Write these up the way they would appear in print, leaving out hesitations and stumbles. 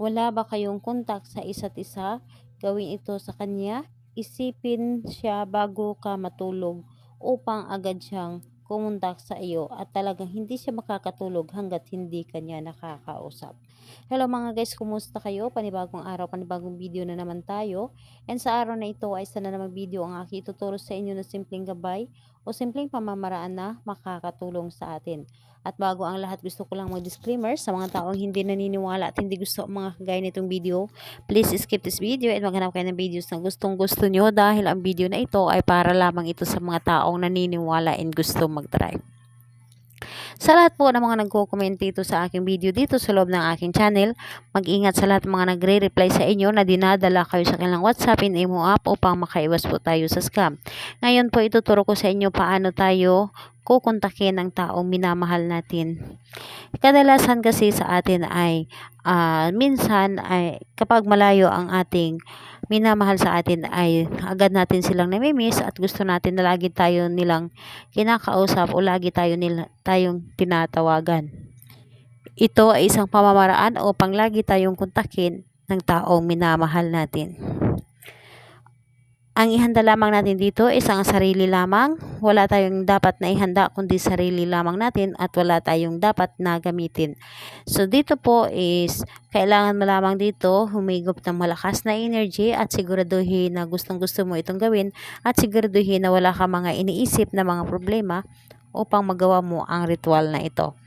Wala ba kayong kontak sa isa't isa? Gawin ito sa kanya. Isipin siya bago ka matulog upang agad siyang kumontak sa iyo at talagang hindi siya makakatulog hanggat hindi kanya nakakausap. Hello mga guys, kumusta kayo? Panibagong araw, panibagong video na naman tayo. And sa araw na ito ay isa na namang video ang aking ituturo sa inyo na simpleng gabay o simpleng pamamaraan na makakatulong sa atin. At bago ang lahat, gusto ko lang mag-disclaimer sa mga taong hindi naniniwala at hindi gusto ang mga kagaya nitong video. Please skip this video at maghanap kayo ng videos na gustong-gusto nyo dahil ang video na ito ay para lamang ito sa mga taong naniniwala and gusto mag-try. Sa lahat po ng mga nagko-comment dito sa aking video dito sa loob ng aking channel, mag-ingat sa lahat ng mga nagre-reply sa inyo na dinadala kayo sa kanilang WhatsApp and Imo app upang makaiwas po tayo sa scam. Ngayon po ituturo ko sa inyo paano tayo kukontakin ang taong minamahal natin. Kadalasan kasi sa atin ay minsan ay kapag malayo ang ating minamahal sa atin ay agad natin silang namimiss at gusto natin na lagi tayo nilang kinakausap o lagi tayong tinatawagan. Ito ay isang pamamaraan upang lagi tayong kontakin ng taong minamahal natin. Ang ihanda lamang natin dito is ang sarili lamang. Wala tayong dapat na ihanda kundi sarili lamang natin at wala tayong dapat na gamitin. So dito po is kailangan mo lamang dito humigop ng malakas na energy at siguraduhin na gustong-gusto mo itong gawin at siguraduhin na wala ka mga iniisip na mga problema upang magawa mo ang ritual na ito.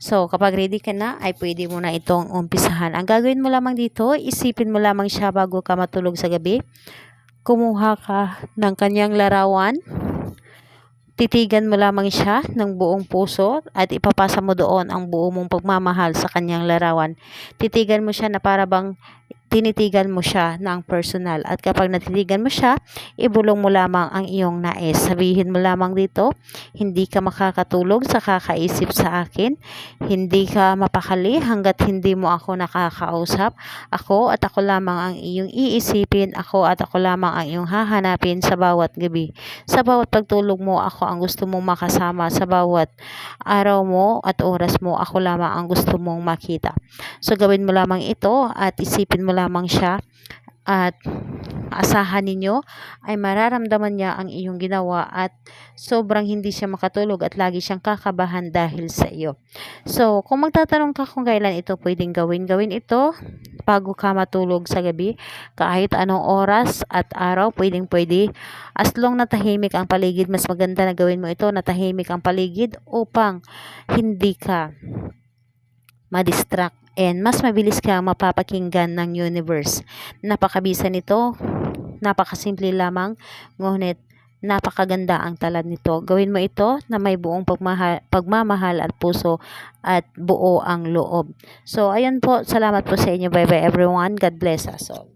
So, kapag ready ka na, ay pwede mo na itong umpisahan. Ang gagawin mo lamang dito, isipin mo lamang siya bago ka matulog sa gabi. Kumuha ka ng kanyang larawan, titigan mo lamang siya ng buong puso at ipapasa mo doon ang buo mong pagmamahal sa kanyang larawan. Titigan mo siya na para bang tinitigan mo siya ng personal. At kapag natitigan mo siya, ibulong mo lamang ang iyong nais. Sabihin mo lamang dito, hindi ka makakatulog sa kakaisip sa akin. Hindi ka mapakali hanggat hindi mo ako nakakausap. Ako at ako lamang ang iyong iisipin. Ako at ako lamang ang iyong hahanapin sa bawat gabi. Sa bawat pagtulog mo, ako ang gusto mong makasama. Sa bawat araw mo at oras mo, ako lamang ang gusto mong makita. So gawin mo lamang ito at isipin mo lamang siya at asahan ninyo ay mararamdaman niya ang iyong ginawa at sobrang hindi siya makatulog at lagi siyang kakabahan dahil sa iyo. So kung magtatanong ka kung kailan ito pwedeng gawin ito bago ka matulog sa gabi, kahit anong oras at araw pwede. As long na tahimik ang paligid, mas maganda na gawin mo ito na tahimik ang paligid upang hindi ka ma-distract and mas mabilis kang mapapakinggan ng universe. Napakabisa nito, napakasimple lamang, ngunit napakaganda ang talad nito. Gawin mo ito na may buong pagmamahal at puso at buo ang loob. So, ayan po. Salamat po sa inyo. Bye-bye everyone. God bless us all.